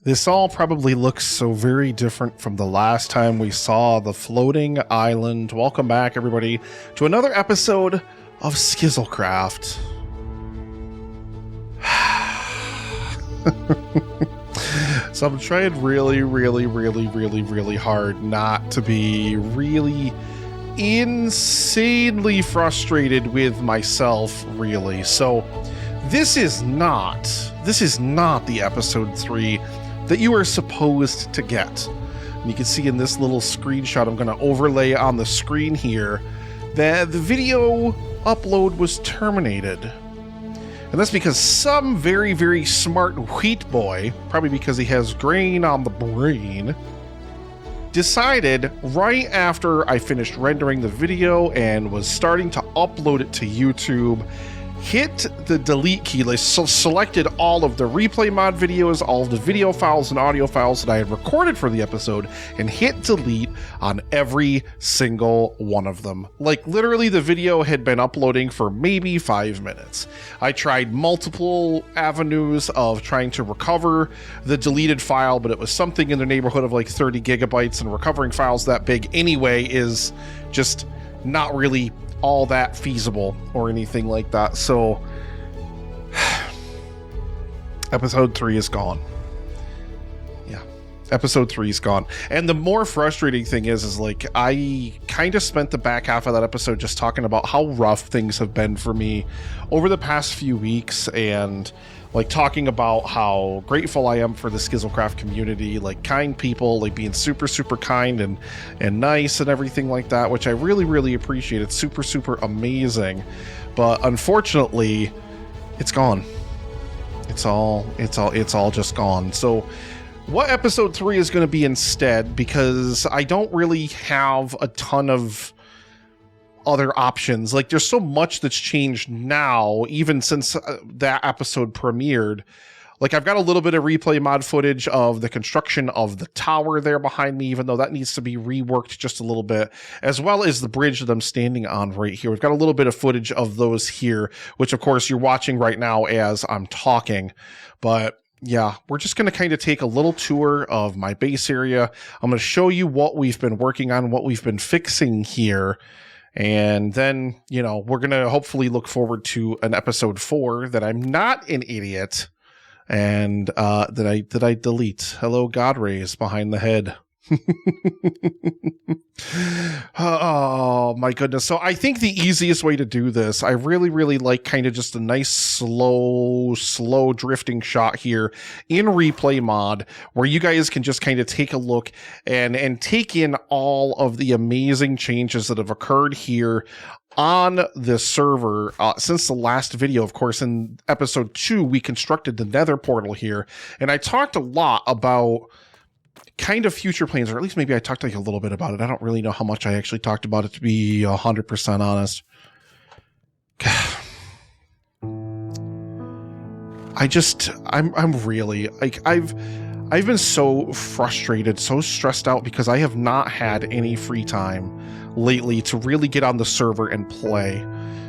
This all probably looks so very different from the last time we saw the floating island. Welcome back, everybody, to another episode of Skizzlecraft. So I'm trying really hard not to be really insanely frustrated with myself, really. So this is not the episode 3 that you are supposed to get. And you can see in this little screenshot I'm going to overlay on the screen here that the video upload was terminated. And that's because some very smart wheat boy, probably because he has grain on the brain, decided right after I finished rendering the video and was starting to upload it to YouTube, hit the delete key, selected all of the replay mod videos, all of the video files and audio files that I had recorded for the episode, and hit delete on every single one of them. Like, literally, the video had been uploading for maybe 5 minutes. I tried multiple avenues of trying to recover the deleted file, but it was something in the neighborhood of like 30 gigabytes, and recovering files that big anyway is just not really all that feasible or anything like that. So episode 3 is gone. Yeah, episode 3 is gone. And the more frustrating thing is like, I kind of spent the back half of that episode just talking about how rough things have been for me over the past few weeks, and like talking about how grateful I am for the Skizzlecraft community, like kind people, like being super kind and nice and everything like that, which I really appreciate. It's super amazing. But unfortunately, it's gone. It's all just gone. So what episode 3 is going to be instead, because I don't really have a ton of other options. Like, there's so much that's changed now, even since that episode premiered. Like, I've got a little bit of replay mod footage of the construction of the tower there behind me, even though that needs to be reworked just a little bit, as well as the bridge that I'm standing on right here. We've got a little bit of footage of those here, which of course you're watching right now as I'm talking. But yeah, we're just going to kind of take a little tour of my base area. I'm going to show you what we've been working on, what we've been fixing here. And then, you know, we're going to hopefully look forward to an episode 4 that I'm not an idiot and that I delete. Hello, God rays behind the head. Oh my goodness. So I think the easiest way to do this, I really like kind of just a nice slow drifting shot here in replay mod, where you guys can just kind of take a look and take in all of the amazing changes that have occurred here on the server since the last video. Of course, in episode 2 we constructed the nether portal here, and I talked a lot about kind of future plans, or at least maybe I talked like a little bit about it. I don't really know how much I actually talked about it, to be 100% honest. I'm really like, I've been so frustrated, so stressed out, because I have not had any free time lately to really get on the server and play.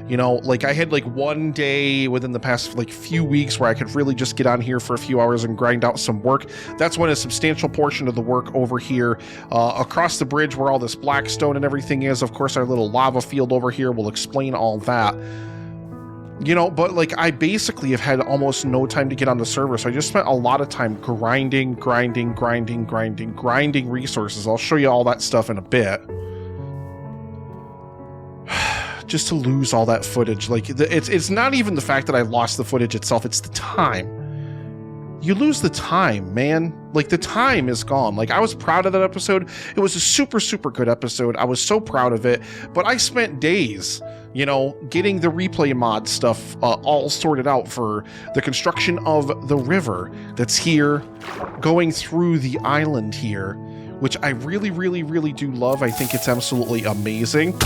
You know, like I had like one day within the past like few weeks where I could really just get on here for a few hours and grind out some work. That's when a substantial portion of the work over here across the bridge where all this blackstone and everything is, of course, our little lava field over here will explain all that. You know, but like I basically have had almost no time to get on the server, so I just spent a lot of time grinding resources. I'll show you all that stuff in a bit. Just to lose all that footage. Like, it's not even the fact that I lost the footage itself, it's the time. You lose the time, man. Like, the time is gone. Like, I was proud of that episode. It was a super good episode. I was so proud of it, but I spent days, you know, getting the replay mod stuff all sorted out for the construction of the river that's here going through the island here, which I really do love. I think it's absolutely amazing.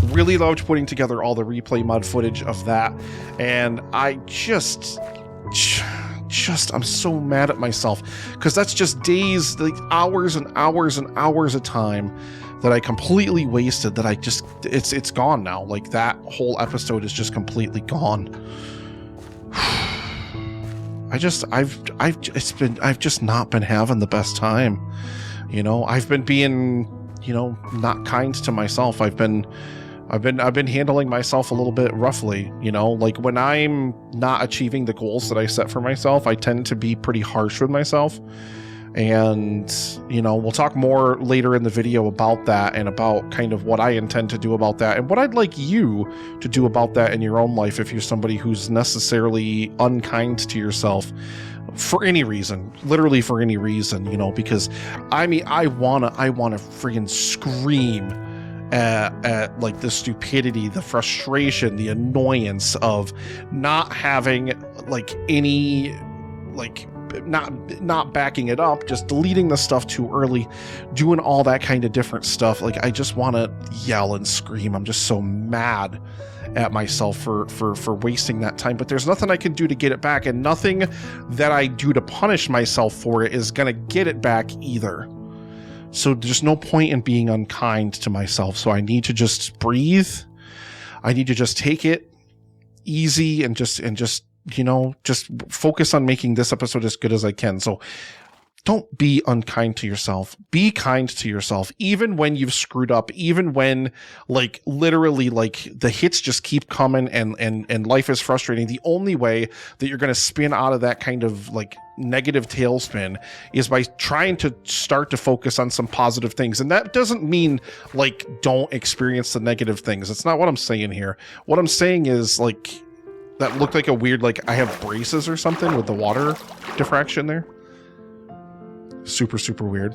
Really loved putting together all the replay mod footage of that, and I just I'm so mad at myself, because that's just days, like hours and hours of time that I completely wasted, that I just, it's gone now. Like, that whole episode is just completely gone. I've just not been having the best time. You know, I've been being, you know, not kind to myself. I've been handling myself a little bit roughly, you know, like when I'm not achieving the goals that I set for myself, I tend to be pretty harsh with myself. And, you know, we'll talk more later in the video about that and about kind of what I intend to do about that and what I'd like you to do about that in your own life if you're somebody who's necessarily unkind to yourself for any reason, literally for any reason, you know, because I mean, I wanna freaking scream at like the stupidity, the frustration, the annoyance of not having like any, like, not backing it up, just deleting the stuff too early, doing all that kind of different stuff. Like, I just want to yell and scream. I'm just so mad at myself for wasting that time, but there's nothing I can do to get it back, and nothing that I do to punish myself for it is gonna get it back either. So there's no point in being unkind to myself. So I need to just breathe. I need to just take it easy and just you know, just focus on making this episode as good as I can. So don't be unkind to yourself. Be kind to yourself, even when you've screwed up, even when like literally like the hits just keep coming and life is frustrating. The only way that you're going to spin out of that kind of like negative tailspin is by trying to start to focus on some positive things. And that doesn't mean like don't experience the negative things. That's not what I'm saying here. What I'm saying is like, that looked like a weird, like I have braces or something with the water diffraction there. Super, super weird.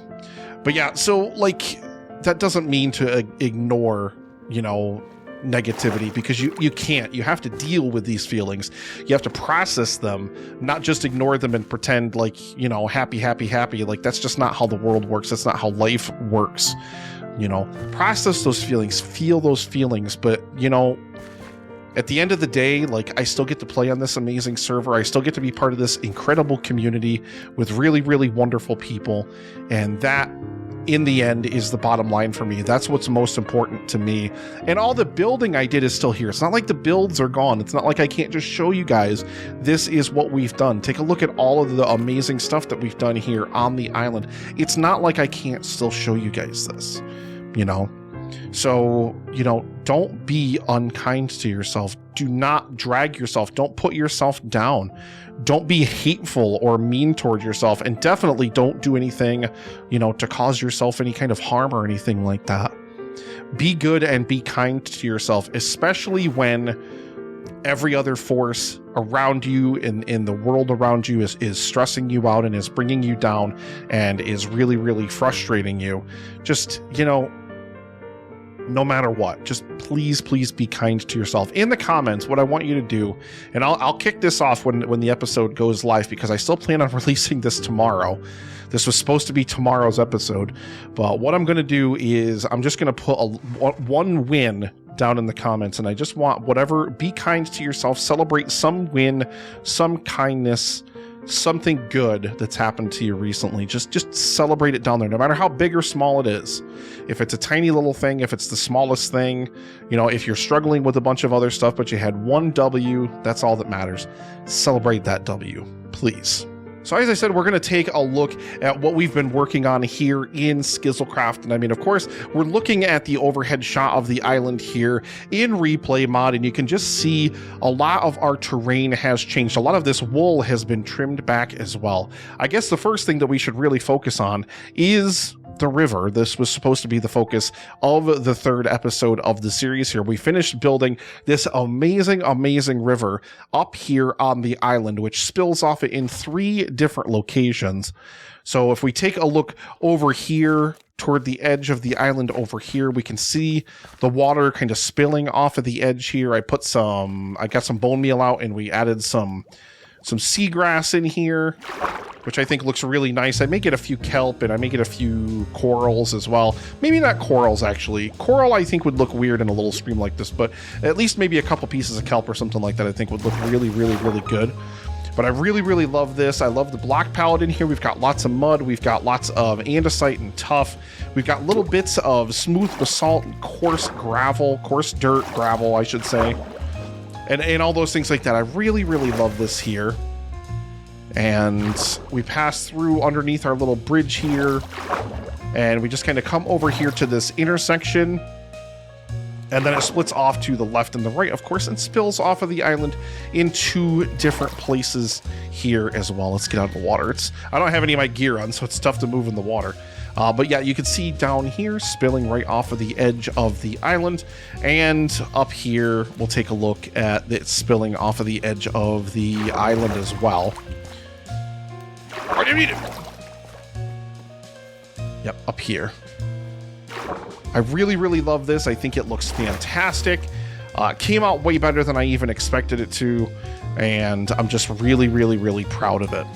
But yeah, so like that doesn't mean to ignore, you know, negativity, because you can't. You have to deal with these feelings. You have to process them, not just ignore them and pretend like, you know, happy. Like that's just not how the world works. That's not how life works. You know, process those feelings, feel those feelings, but you know, at the end of the day, like I still get to play on this amazing server. I still get to be part of this incredible community with really, really wonderful people. And that in the end is the bottom line for me. That's what's most important to me. And all the building I did is still here. It's not like the builds are gone. It's not like I can't just show you guys this is what we've done. Take a look at all of the amazing stuff that we've done here on the island. It's not like I can't still show you guys this, you know? So, you know, don't be unkind to yourself. Do not drag yourself. Don't put yourself down. Don't be hateful or mean toward yourself. And definitely don't do anything, you know, to cause yourself any kind of harm or anything like that. Be good and be kind to yourself, especially when every other force around you in the world around you is stressing you out and is bringing you down and is really, really frustrating you. Just, you know, no matter what, just please be kind to yourself. In the comments, what I want you to do, and I'll kick this off when the episode goes live, because I still plan on releasing this tomorrow. This was supposed to be tomorrow's episode, but what I'm going to do is I'm just going to put one win down in the comments, and I just want whatever, be kind to yourself, celebrate some win, some kindness, something good that's happened to you recently. Just celebrate it down there, no matter how big or small it is. If it's a tiny little thing, if it's the smallest thing, you know, if you're struggling with a bunch of other stuff, but you had one W, that's all that matters. Celebrate that W, please. So as I said, we're going to take a look at what we've been working on here in Skizzlecraft. And I mean, of course, we're looking at the overhead shot of the island here in replay mod, and you can just see a lot of our terrain has changed. A lot of this wool has been trimmed back as well. I guess the first thing that we should really focus on is the river. This was supposed to be the focus of the third episode of the series here. We finished building this amazing river up here on the island, which spills off in 3 different locations. So if we take a look over here toward the edge of the island over here, we can see the water kind of spilling off of the edge here. I got some bone meal out, and we added some seagrass in here, which I think looks really nice. I may get a few kelp, and I may get a few corals as well. Maybe not corals, actually. Coral, I think, would look weird in a little stream like this, but at least maybe a couple pieces of kelp or something like that I think would look really, really, really good. But I really, really love this. I love the block palette in here. We've got lots of mud. We've got lots of andesite and tuff. We've got little bits of smooth basalt and coarse dirt gravel, I should say. And all those things like that. I really, really love this here. And we pass through underneath our little bridge here, and we just kind of come over here to this intersection, and then it splits off to the left and the right, of course, and spills off of the island in 2 different places here as well. Let's get out of the water. I don't have any of my gear on, so it's tough to move in the water. But yeah, you can see down here, spilling right off of the edge of the island. And up here, we'll take a look at it spilling off of the edge of the island as well. Where do you need it? Yep, up here. I really, really love this. I think it looks fantastic. Came out way better than I even expected it to, and I'm just really, really, really proud of it.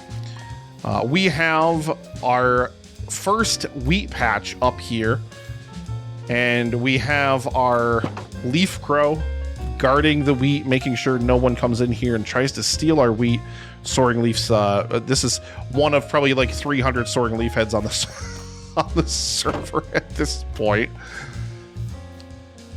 We have our first wheat patch up here, and we have our leaf crow guarding the wheat, making sure no one comes in here and tries to steal our wheat. Soaring leaves. This is one of probably like 300 soaring leaf heads on the on the server at this point.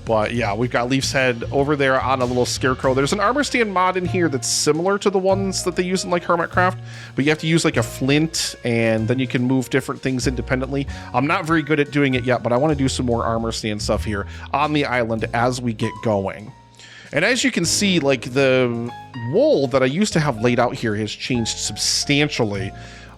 But yeah, we've got Leaf's head over there on a little scarecrow. There's an armor stand mod in here that's similar to the ones that they use in like Hermitcraft, but you have to use like a flint, and then you can move different things independently. I'm not very good at doing it yet, but I want to do some more armor stand stuff here on the island as we get going. And as you can see, like the wool that I used to have laid out here has changed substantially.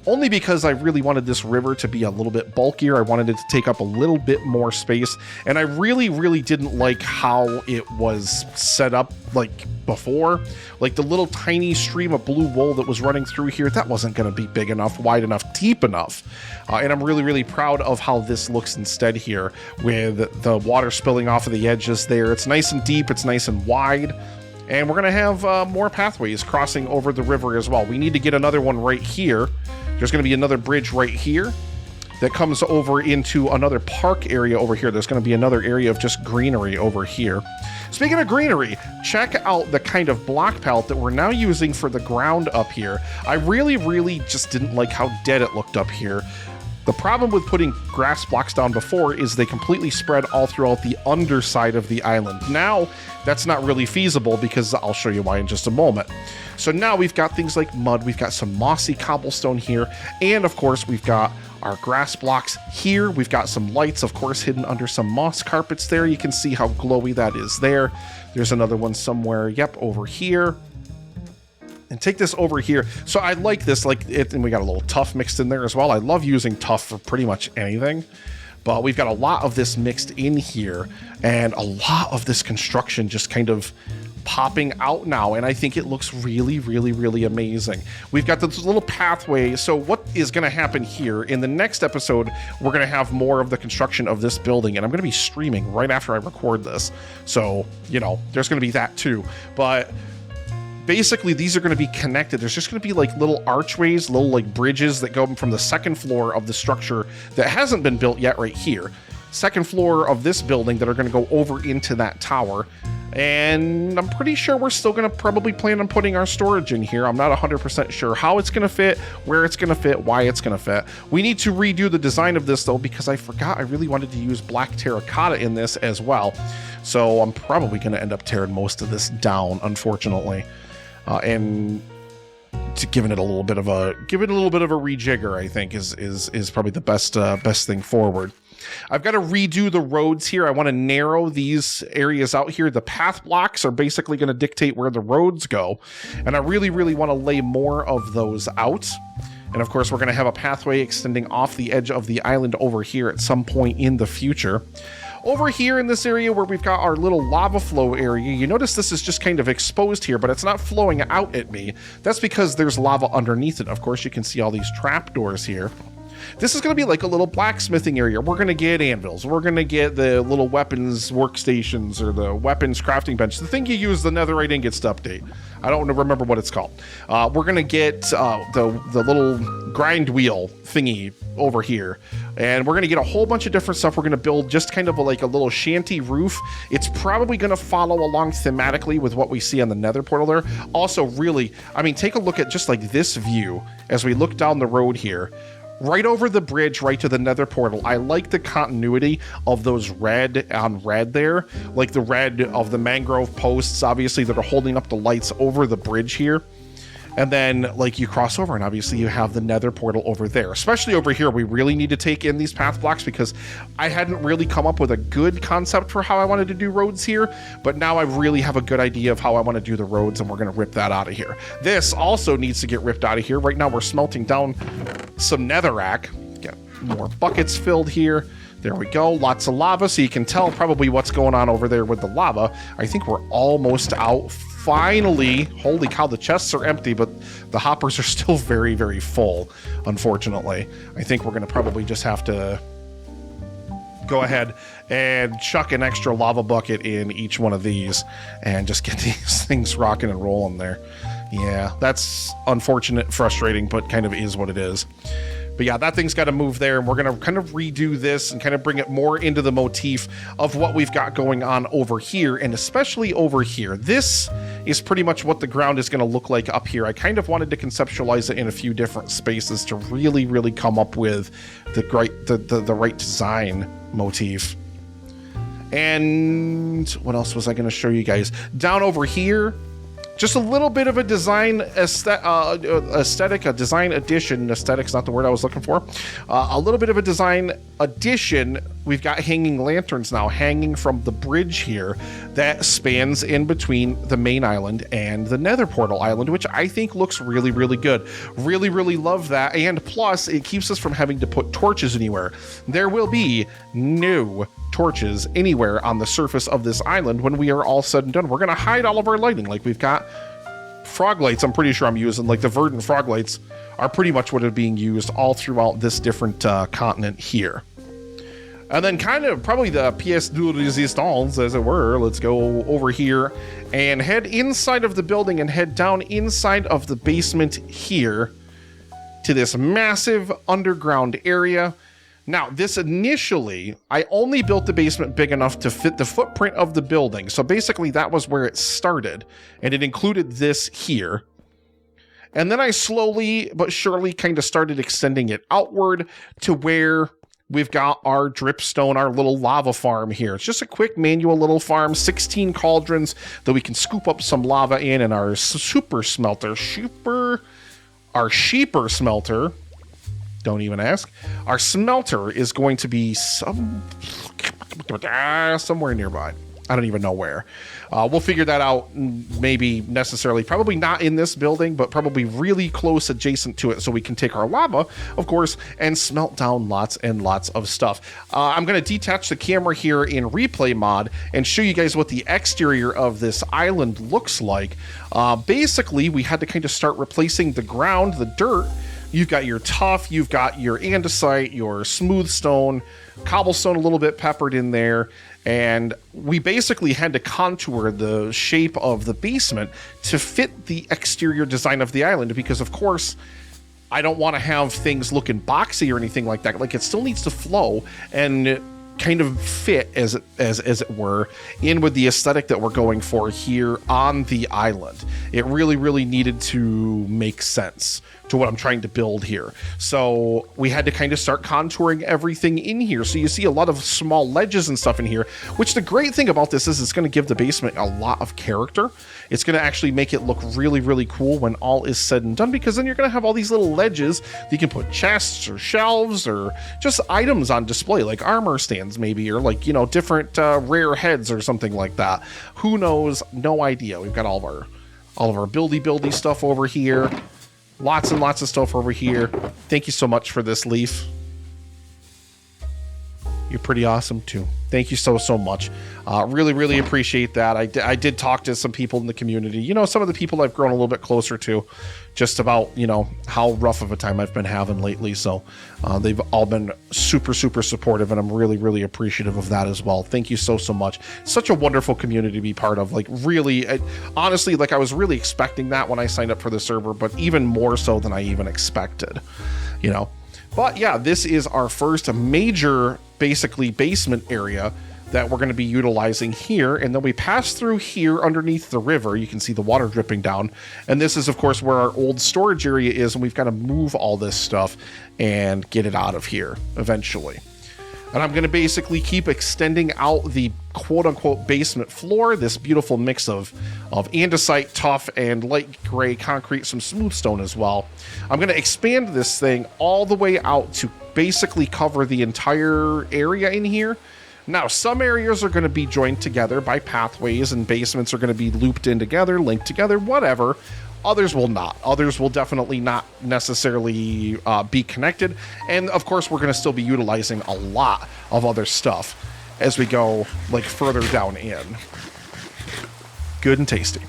Only because I really wanted this river to be a little bit bulkier. I wanted it to take up a little bit more space. And I really, really didn't like how it was set up like before. Like the little tiny stream of blue wool that was running through here, that wasn't going to be big enough, wide enough, deep enough. And I'm really, really proud of how this looks instead here with the water spilling off of the edges there. It's nice and deep. It's nice and wide. And we're going to have more pathways crossing over the river as well. We need to get another one right here. There's going to be another bridge right here that comes over into another park area over here. There's going to be another area of just greenery over here. Speaking of greenery, check out the kind of block palette that we're now using for the ground up here. I really, really just didn't like how dead it looked up here. The problem with putting grass blocks down before is they completely spread all throughout the underside of the island. Now, that's not really feasible because I'll show you why in just a moment. So now we've got things like mud, we've got some mossy cobblestone here, and of course we've got our grass blocks here. We've got some lights, of course, hidden under some moss carpets there. You can see how glowy that is there. There's another one somewhere, yep, over here. And take this over here. So I like this, like it, and we got a little tuff mixed in there as well. I love using tuff for pretty much anything, but we've got a lot of this mixed in here and a lot of this construction just kind of popping out now. And I think it looks really, really, really amazing. We've got this little pathway. So what is going to happen here in the next episode, we're going to have more of the construction of this building, and I'm going to be streaming right after I record this. So, you know, there's going to be that too, but basically these are going to be connected. There's just going to be like little archways, little like bridges that go from the second floor of the structure that hasn't been built yet right here. Second floor of this building that are going to go over into that tower. And I'm pretty sure we're still going to probably plan on putting our storage in here. I'm not 100% sure how it's going to fit, where it's going to fit, why it's going to fit. We need to redo the design of this though, because I forgot I really wanted to use black terracotta in this as well. So I'm probably going to end up tearing most of this down, unfortunately. And to giving it a little bit of a rejigger, I think is probably the best thing forward. I've got to redo the roads here. I want to narrow these areas out here. The path blocks are basically going to dictate where the roads go, and I really, really want to lay more of those out. And of course, we're going to have a pathway extending off the edge of the island over here at some point in the future. Over here in this area where we've got our little lava flow area, you notice this is just kind of exposed here, but it's not flowing out at me. That's because there's lava underneath it. Of course, you can see all these trapdoors here. This is going to be like a little blacksmithing area. We're going to get anvils. We're going to get the little weapons workstations or the weapons crafting bench. The thing you use the netherite ingots to update. I don't remember what it's called. We're going to get the little grind wheel thingy over here. And we're going to get a whole bunch of different stuff. We're going to build just kind of like a little shanty roof. It's probably going to follow along thematically with what we see on the nether portal there. Also, really, I mean, take a look at just like this view as we look down the road here. Right over the bridge, right to the nether portal. I like the continuity of those red on red there. Like the red of the mangrove posts, obviously, that are holding up the lights over the bridge here. And then like you cross over and obviously you have the nether portal over there. Especially over here, we really need to take in these path blocks because I hadn't really come up with a good concept for how I wanted to do roads here, but now I really have a good idea of how I want to do the roads, and we're going to rip that out of here. This also needs to get ripped out of here. Right now we're smelting down some netherrack. Get more buckets filled here. There we go. Lots of lava, so you can tell probably what's going on over there with the lava. I think we're almost out. Finally, holy cow, the chests are empty, but the hoppers are still very, very full, unfortunately. I think we're going to probably just have to go ahead and chuck an extra lava bucket in each one of these and just get these things rocking and rolling there. Yeah, that's unfortunate, frustrating, but kind of is what it is. But yeah, that thing's got to move there, and we're going to kind of redo this and kind of bring it more into the motif of what we've got going on over here, and especially over here. This is pretty much what the ground is going to look like up here. I kind of wanted to conceptualize it in a few different spaces to really, really come up with the right design motif. And what else was I going to show you guys? Down over here, just a little bit of a design aesthetic, a design addition. Aesthetic's not the word I was looking for. A little bit of a design addition. We've got hanging lanterns now hanging from the bridge here that spans in between the main island and the nether portal island, which I think looks really, really good. Really, really love that. And plus, it keeps us from having to put torches anywhere. There will be no torches anywhere on the surface of this island when we are all said and done. We're going to hide all of our lighting. Like, we've got frog lights, I'm pretty sure I'm using, like the verdant frog lights are pretty much what are being used all throughout this different continent here. And then kind of probably the pièce de résistance, as it were. Let's go over here and head inside of the building and head down inside of the basement here to this massive underground area. Now, this initially, I only built the basement big enough to fit the footprint of the building. So basically that was where it started, and it included this here. And then I slowly but surely kind of started extending it outward to where we've got our dripstone, our little lava farm here. It's just a quick manual little farm, 16 cauldrons that we can scoop up some lava in, and our sheeper smelter, don't even ask. Our smelter is going to be somewhere nearby. I don't even know where. We'll figure that out, maybe necessarily, probably not in this building, but probably really close adjacent to it, so we can take our lava, of course, and smelt down lots and lots of stuff. I'm going to detach the camera here in replay mod and show you guys what the exterior of this island looks like. Basically, we had to kind of start replacing the ground, the dirt. You've got your tuff, you've got your andesite, your smooth stone, cobblestone a little bit peppered in there, and we basically had to contour the shape of the basement to fit the exterior design of the island, because of course I don't want to have things looking boxy or anything like that. Like, it still needs to flow and kind of fit, as it were, in with the aesthetic that we're going for here on the island. It really, really needed to make sense to what I'm trying to build here. So we had to kind of start contouring everything in here. So you see a lot of small ledges and stuff in here, which the great thing about this is it's going to give the basement a lot of character. It's going to actually make it look really, really cool when all is said and done, because then you're going to have all these little ledges that you can put chests or shelves or just items on display, like armor stands maybe, or like, you know, different rare heads or something like that. Who knows? No idea. We've got all of our buildy stuff over here. Lots and lots of stuff over here. Thank you so much for this, Leaf. You're pretty awesome too. Thank you so much. Really, really appreciate that. I did talk to some people in the community, you know, some of the people I've grown a little bit closer to, just about, you know, how rough of a time I've been having lately. So they've all been super, super supportive, and I'm really, really appreciative of that as well. Thank you so much. Such a wonderful community to be part of. Like, really, honestly, like, I was really expecting that when I signed up for the server, but even more so than I even expected, you know. But yeah, this is our first major, basically, basement area that we're going to be utilizing here. And then we pass through here underneath the river. You can see the water dripping down. And this is, of course, where our old storage area is. And we've got to move all this stuff and get it out of here eventually. And I'm going to basically keep extending out the quote-unquote basement floor, this beautiful mix of andesite, tough, and light gray concrete, some smooth stone as well. I'm going to expand this thing all the way out to basically cover the entire area in here. Now, some areas are going to be joined together by pathways, and basements are going to be looped in together, linked together, whatever. Others will not. Others will definitely not necessarily be connected. And of course, we're going to still be utilizing a lot of other stuff as we go like further down in. Good and tasty.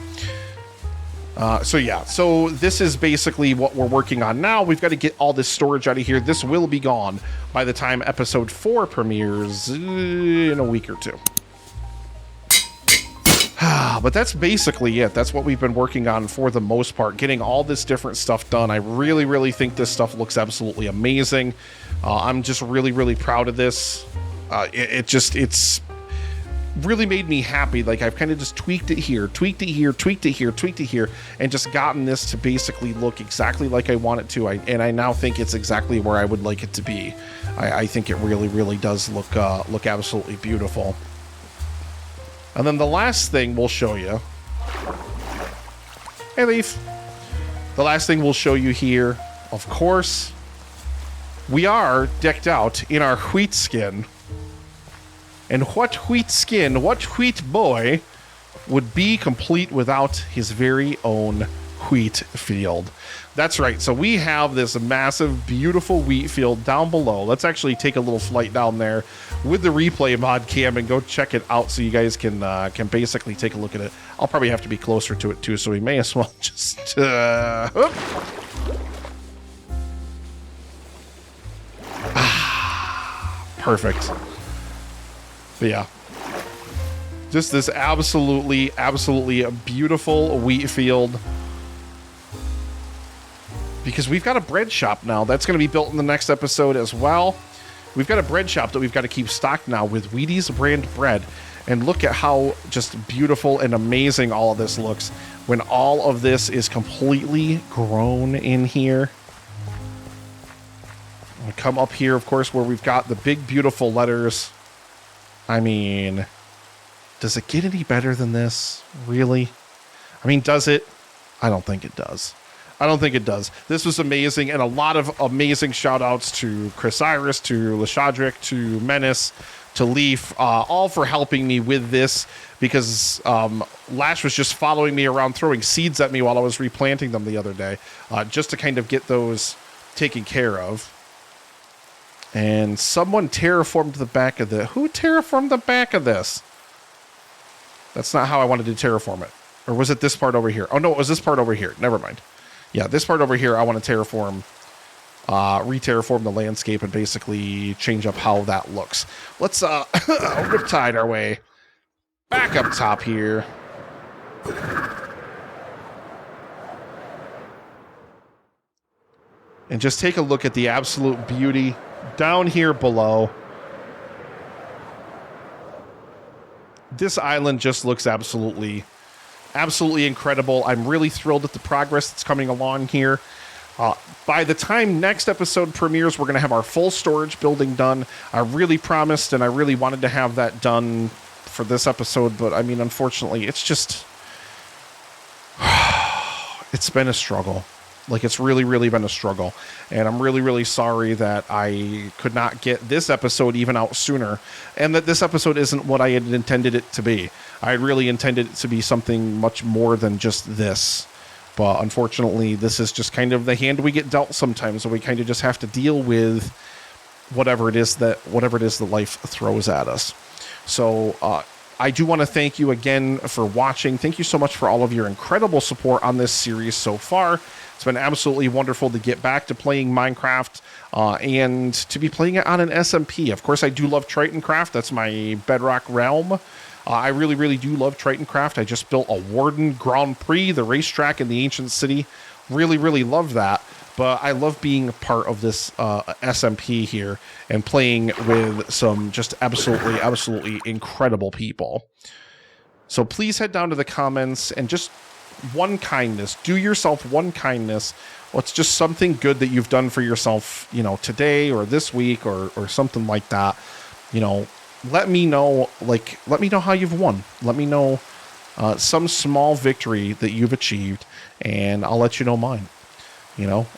So yeah, so this is basically what we're working on now. We've got to get all this storage out of here. This will be gone by the time episode 4 premieres in a week or two. But that's basically it. That's what we've been working on for the most part, getting all this different stuff done. I really, really think this stuff looks absolutely amazing. I'm just really, really proud of this. It's really made me happy. Like, I've kind of just tweaked it here, tweaked it here, tweaked it here, tweaked it here, and just gotten this to basically look exactly like I want it to. And I now think it's exactly where I would like it to be. I think it really, really does look absolutely beautiful. And then the last thing we'll show you. Hey, Leaf. The last thing we'll show you here, of course, we are decked out in our wheat skin. And what wheat skin, what wheat boy would be complete without his very own wheat field? That's right. So we have this massive, beautiful wheat field down below. Let's actually take a little flight down there with the replay mod cam and go check it out so you guys can basically take a look at it. I'll probably have to be closer to it too, so we may as well just perfect. But yeah, just this absolutely beautiful wheat field. Because we've got a bread shop now. That's going to be built in the next episode as well. We've got a bread shop that we've got to keep stocked now with Wheaties brand bread. And look at how just beautiful and amazing all of this looks when all of this is completely grown in here. We come up here, of course, where we've got the big, beautiful letters. I mean, does it get any better than this? Really? I mean, does it? I don't think it does. I don't think it does. This was amazing, and a lot of amazing shout-outs to Chris Iris, to Lashadric, to Menace, to Leaf, all for helping me with this, because Lash was just following me around, throwing seeds at me while I was replanting them the other day, just to kind of get those taken care of. And someone terraformed the back of the... Who terraformed the back of this? That's not how I wanted to terraform it. Or was it this part over here? Oh, no, it was this part over here. Never mind. Yeah, this part over here, I want to terraform, re-terraform the landscape and basically change up how that looks. Let's riptide our way back up top here. And just take a look at the absolute beauty down here below. This island just looks absolutely incredible. I'm really thrilled at the progress that's coming along here. By the time next episode premieres, we're going to have our full storage building done. I really promised and I really wanted to have that done for this episode, but I mean, unfortunately, it's just... it's been a struggle. Like, it's really been a struggle. And I'm really sorry that I could not get this episode even out sooner, and that this episode isn't what I had intended it to be. I really intended it to be something much more than just this. But unfortunately, this is just kind of the hand we get dealt sometimes, and we kind of just have to deal with whatever it is that life throws at us. So I do want to thank you again for watching. Thank you so much for all of your incredible support on this series so far. It's been absolutely wonderful to get back to playing Minecraft and to be playing it on an SMP. Of course, I do love Tritoncraft. That's my bedrock realm. I really do love Tritoncraft. I just built a Warden Grand Prix, the racetrack in the ancient city. Really love that. But I love being a part of this SMP here and playing with some just absolutely incredible people. So please head down to the comments and just one kindness. Do yourself one kindness. What's just something good that you've done for yourself, you know, today or this week or something like that. you know, let me know how you've won. Let me know some small victory that you've achieved, and I'll let you know mine.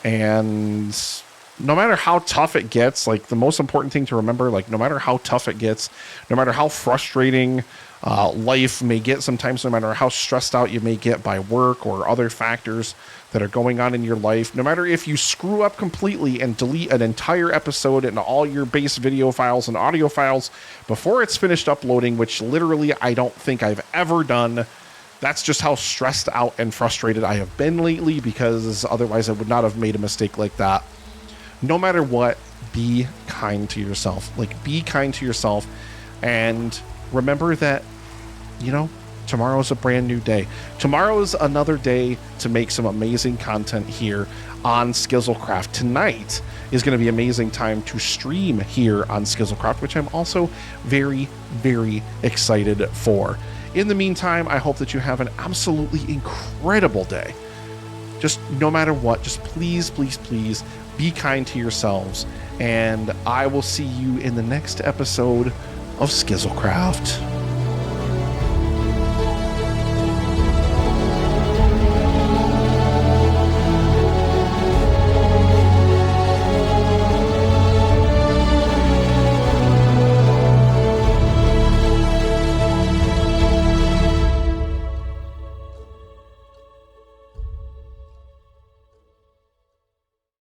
And no matter how tough it gets, like, the most important thing to remember, like, no matter how tough it gets, no matter how frustrating life may get sometimes, no matter how stressed out you may get by work or other factors that are going on in your life, no matter if you screw up completely and delete an entire episode and all your base video files and audio files before it's finished uploading, which literally I don't think I've ever done. That's just how stressed out and frustrated I have been lately, because otherwise I would not have made a mistake like that. No matter what, be kind to yourself. Like, be kind to yourself, and remember that, tomorrow's a brand new day. Tomorrow's another day to make some amazing content here on Skizzlecraft. Tonight is going to be an amazing time to stream here on Skizzlecraft, which I'm also very, very excited for. In the meantime, I hope that you have an absolutely incredible day. Just no matter what, just please, please, please be kind to yourselves. And I will see you in the next episode of Skizzlecraft.